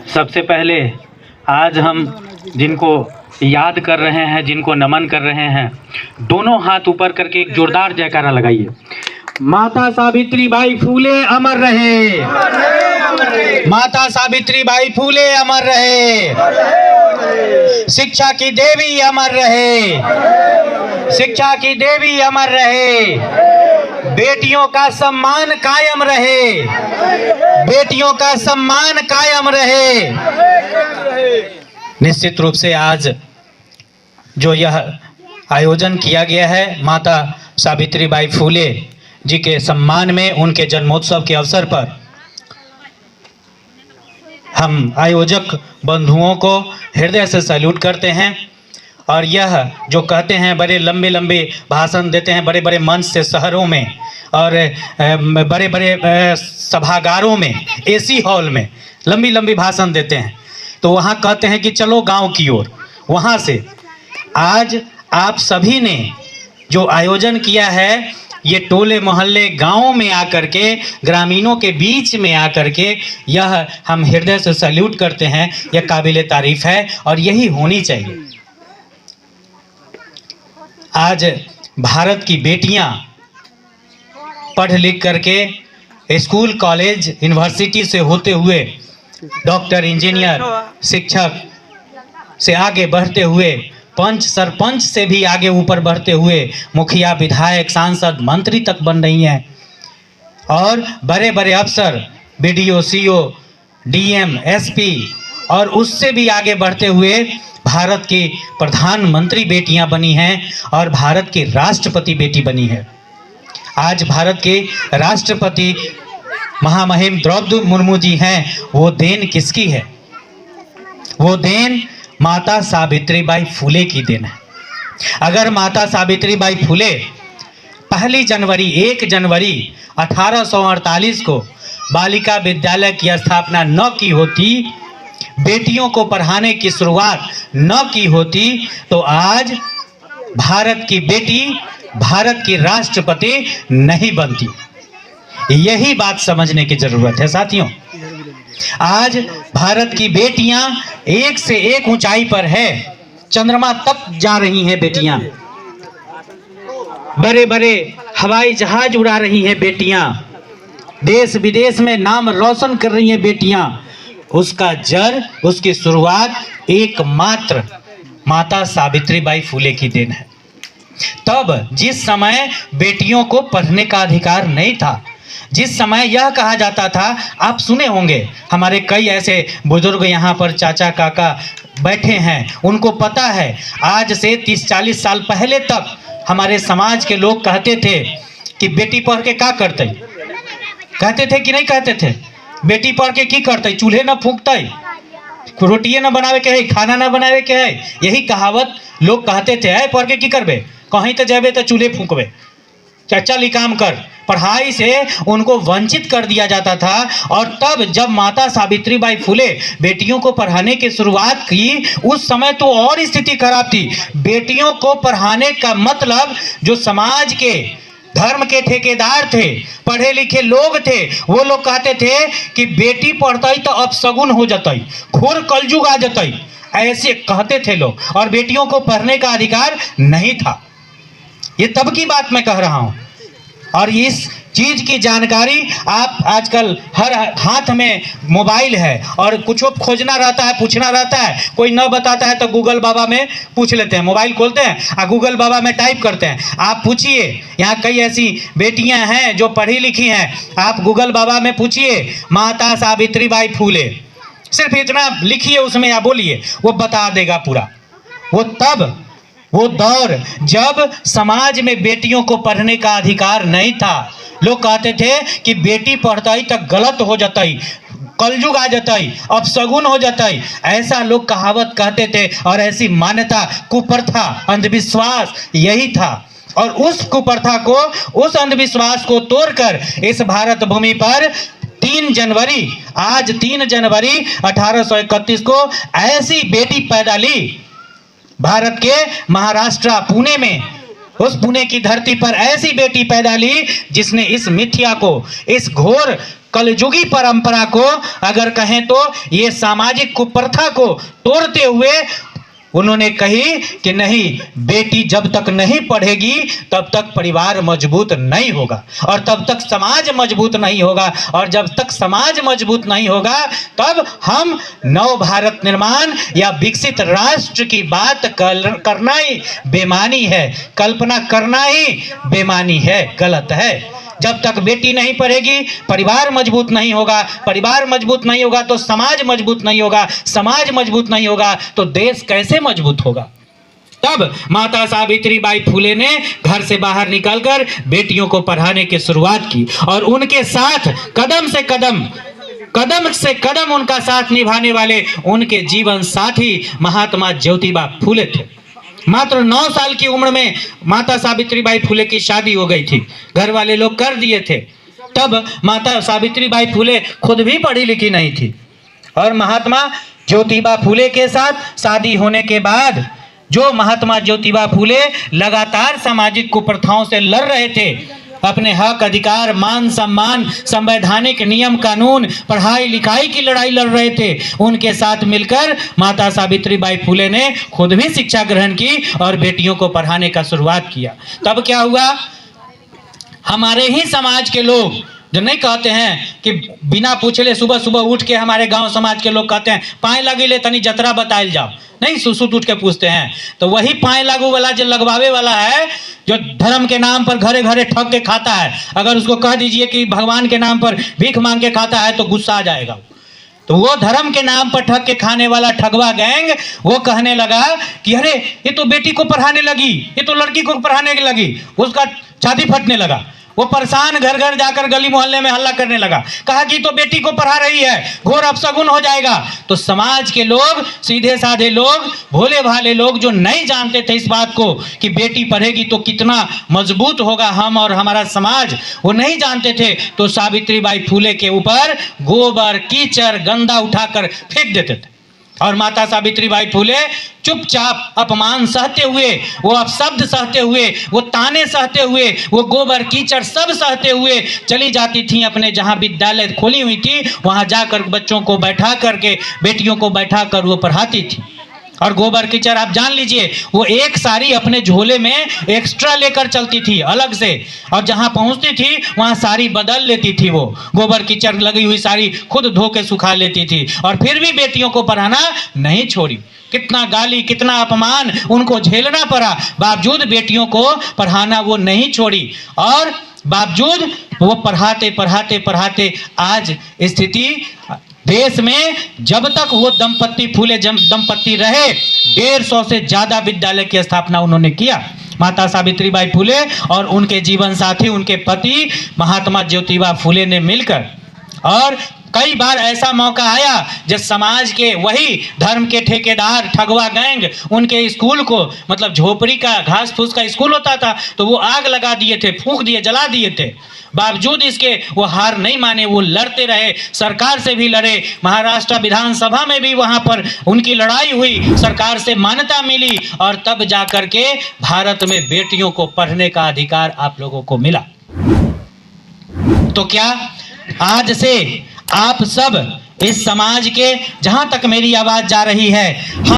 सबसे पहले आज हम जिनको याद कर रहे हैं, जिनको नमन कर रहे हैं, दोनों हाथ ऊपर करके एक जोरदार जयकारा लगाइए। माता सावित्रीबाई फूले अमर रहे, माता सावित्रीबाई फूले अमर रहे, शिक्षा की देवी अमर रहे, शिक्षा की देवी अमर रहे, बेटियों का सम्मान कायम रहे, बेटियों का सम्मान कायम रहे। निश्चित रूप से आज जो यह आयोजन किया गया है माता सावित्रीबाई फूले जी के सम्मान में, उनके जन्मोत्सव के अवसर पर हम आयोजक बंधुओं को हृदय से सैल्यूट करते हैं। और यह जो कहते हैं, बड़े लंबे लंबे भाषण देते हैं बड़े बड़े मंच से शहरों में और बड़े बड़े सभागारों में, एसी हॉल में लंबी लंबी भाषण देते हैं, तो वहाँ कहते हैं कि चलो गांव की ओर। वहाँ से आज आप सभी ने जो आयोजन किया है, ये टोले मोहल्ले गाँव में आकर के, ग्रामीणों के बीच में आकर के, यह हम हृदय से सैल्यूट करते हैं। यह काबिले तारीफ है और यही होनी चाहिए। आज भारत की बेटियां पढ़ लिख करके स्कूल कॉलेज यूनिवर्सिटी से होते हुए डॉक्टर इंजीनियर शिक्षक से आगे बढ़ते हुए, पंच सरपंच से भी आगे ऊपर बढ़ते हुए मुखिया विधायक सांसद मंत्री तक बन रही हैं। और बड़े बड़े अफसर बीडीओ सीओ डीएम एसपी और उससे भी आगे बढ़ते हुए भारत की प्रधानमंत्री बेटियां बनी हैं और भारत की राष्ट्रपति बेटी बनी है। आज भारत के राष्ट्रपति महामहिम द्रौपदी मुर्मू जी हैं, वो देन किसकी है? वो देन माता सावित्रीबाई फूले की देन है। अगर माता सावित्रीबाई फूले 1 जनवरी 1848 को बालिका विद्यालय की स्थापना न की होती, बेटियों को पढ़ाने की शुरुआत न की होती, तो आज भारत की बेटी भारत की राष्ट्रपति नहीं बनती। यही बात समझने की जरूरत है साथियों। आज भारत की बेटियां एक से एक ऊंचाई पर है, चंद्रमा तक जा रही हैं बेटियां, बड़े बड़े हवाई जहाज उड़ा रही हैं बेटियां, देश विदेश में नाम रोशन कर रही हैं बेटियां। उसका जड़, उसकी शुरुआत एकमात्र माता सावित्रीबाई फूले की देन है। तब जिस समय बेटियों को पढ़ने का अधिकार नहीं था, जिस समय यह कहा जाता था, आप सुने होंगे, हमारे कई ऐसे बुजुर्ग यहाँ पर चाचा काका बैठे हैं, उनको पता है आज से 30-40 साल पहले तक हमारे समाज के लोग कहते थे कि बेटी पढ़ के क्या करते, कहते थे कि नहीं कहते थे? बेटी पढ़ के की करते? चूल्हे न फूंकते, रोटिये न बनावे के है, खाना न बनावे के है। यही कहावत लोग कहते थे। है पढ़ के की करबे, कहीं तो जेबे तो चूल्हे फूंकबे, चल काम कर। पढ़ाई से उनको वंचित कर दिया जाता था। और तब जब माता सावित्रीबाई फूले बेटियों को पढ़ाने की शुरुआत की, उस समय तो और स्थिति खराब थी। बेटियों को पढ़ाने का मतलब जो समाज के धर्म के ठेकेदार थे, पढ़े लिखे लोग थे, वो लोग कहते थे कि बेटी पढ़ती तो अपशगुन हो जाती, घोर कलयुग आ जाती, ऐसे कहते थे लोग। और बेटियों को पढ़ने का अधिकार नहीं था। ये तब की बात मैं कह रहा हूं। और इस चीज की जानकारी आप आजकल हर हाथ में मोबाइल है और कुछ खोजना रहता है, पूछना रहता है, कोई न बताता है तो गूगल बाबा में पूछ लेते हैं, मोबाइल खोलते हैं और गूगल बाबा में टाइप करते हैं। आप पूछिए, यहाँ कई ऐसी बेटियां हैं जो पढ़ी लिखी हैं, आप गूगल बाबा में पूछिए माता सावित्रीबाई फूले, सिर्फ इतना लिखिए उसमें या बोलिए, वो बता देगा पूरा। वो दौर जब समाज में बेटियों को पढ़ने का अधिकार नहीं था, लोग कहते थे कि बेटी पढ़ताई तक गलत हो जाती, कलयुग आ जाती, अपशगुन हो जाती, ऐसा लोग कहावत कहते थे। और ऐसी मान्यता, कुप्रथा, अंधविश्वास यही था। और उस कुप्रथा को, उस अंधविश्वास को तोड़कर इस भारत भूमि पर 3 जनवरी, आज 3 जनवरी 1831 को ऐसी बेटी पैदा ली भारत के महाराष्ट्र पुणे में, उस पुणे की धरती पर ऐसी बेटी पैदा ली जिसने इस मिथ्या को, इस घोर कलयुगी परंपरा को, अगर कहें तो ये सामाजिक कुप्रथा को तोड़ते हुए उन्होंने कही कि नहीं, बेटी जब तक नहीं पढ़ेगी तब तक परिवार मजबूत नहीं होगा और तब तक समाज मजबूत नहीं होगा, और जब तक समाज मजबूत नहीं होगा तब हम नव भारत निर्माण या विकसित राष्ट्र की बात करना ही बेमानी है, कल्पना करना ही बेमानी है, गलत है। जब तक बेटी नहीं पढ़ेगी परिवार मजबूत नहीं होगा, परिवार मजबूत नहीं होगा तो समाज मजबूत नहीं होगा, समाज मजबूत नहीं होगा तो देश कैसे मजबूत होगा। तब माता सावित्रीबाई फुले ने घर से बाहर निकलकर बेटियों को पढ़ाने की शुरुआत की और उनके साथ कदम से कदम उनका साथ निभाने वाले उनके जीवन साथी महात्मा ज्योतिबा फुले थे। मात्र 9 साल की उम्र में माता सावित्रीबाई फुले की शादी हो गई थी, घर वाले लोग कर दिए थे। तब माता सावित्रीबाई फुले खुद भी पढ़ी लिखी नहीं थी और महात्मा ज्योतिबा फुले के साथ शादी होने के बाद जो महात्मा ज्योतिबा फुले लगातार सामाजिक कुप्रथाओं से लड़ रहे थे, अपने हक अधिकार, मान सम्मान, संवैधानिक नियम कानून, पढ़ाई लिखाई की लड़ाई लड़ रहे थे, उनके साथ मिलकर माता सावित्रीबाई फुले ने खुद भी शिक्षा ग्रहण की और बेटियों को पढ़ाने का शुरुआत किया। तब क्या हुआ, हमारे ही समाज के लोग जो नहीं कहते हैं कि बिना पूछले सुबह सुबह उठ के हमारे गांव समाज के लोग कहते हैं पाए लगी ले तनी जतरा बताइल जाओ, नहीं सुसुत उठ के पूछते हैं। तो वही पाए लागू वाला जो लगवावे वाला है, जो धर्म के नाम पर घरे घरे ठग के खाता है, अगर उसको कह दीजिए कि भगवान के नाम पर भीख मांग के खाता है तो गुस्सा आ जाएगा। तो वो धर्म के नाम पर ठग के खाने वाला ठगवा गैंग वो कहने लगा कि अरे ये तो बेटी को पढ़ाने लगी, ये तो लड़की को पढ़ाने लगी, उसका छाती फटने लगा। वो परेशान घर घर जाकर गली मोहल्ले में हल्ला करने लगा, कहा कि तो बेटी को पढ़ा रही है, घोर अपशगुन हो जाएगा। तो समाज के लोग, सीधे साधे लोग, भोले भाले लोग जो नहीं जानते थे इस बात को कि बेटी पढ़ेगी तो कितना मजबूत होगा हम और हमारा समाज, वो नहीं जानते थे। तो सावित्रीबाई फुले के ऊपर गोबर कीचड़ गंदा उठाकर फेंक देते थे और माता सावित्रीबाई फुले चुपचाप अपमान सहते हुए, वो अपशब्द सहते हुए, वो ताने सहते हुए, वो गोबर कीचड़ सब सहते हुए चली जाती थी अपने जहाँ विद्यालय खोली हुई थी, वहाँ जाकर बच्चों को बैठा करके, बेटियों को बैठा कर वो पढ़ाती थी। और गोबर कीचड़ आप जान लीजिए, वो एक साड़ी अपने झोले में एक्स्ट्रा लेकर चलती थी अलग से, और जहां पहुंचती थी वहां साड़ी बदल लेती थी। वो गोबर कीचड़ लगी हुई साड़ी खुद धो के सुखा लेती थी और फिर भी बेटियों को पढ़ाना नहीं छोड़ी। कितना गाली, कितना अपमान उनको झेलना पड़ा, बावजूद बेटियों को पढ़ाना वो नहीं छोड़ी। और बावजूद वो पढ़ाते पढ़ाते पढ़ाते आज स्थिति देश में, जब तक वो दंपत्ति फुले दंपत्ति रहे, 150 से ज्यादा विद्यालय की स्थापना उन्होंने किया। माता सावित्रीबाई फुले और उनके जीवन साथी, उनके पति महात्मा ज्योतिबा फुले ने मिलकर, और कई बार ऐसा मौका आया जब समाज के वही धर्म के ठेकेदार ठगवा गैंग उनके स्कूल को, मतलब झोपड़ी का घास फूस का स्कूल होता था, तो वो आग लगा दिए थे, फूंक दिए, जला दिए थे। बावजूद इसके वो हार नहीं माने, वो लड़ते रहे, सरकार से भी लड़े, महाराष्ट्र विधानसभा में भी वहां पर उनकी लड़ाई हुई, सरकार से मान्यता मिली और तब जाकर के भारत में बेटियों को पढ़ने का अधिकार आप लोगों को मिला। तो क्या आज से आप सब इस समाज के, जहां तक मेरी आवाज जा रही है,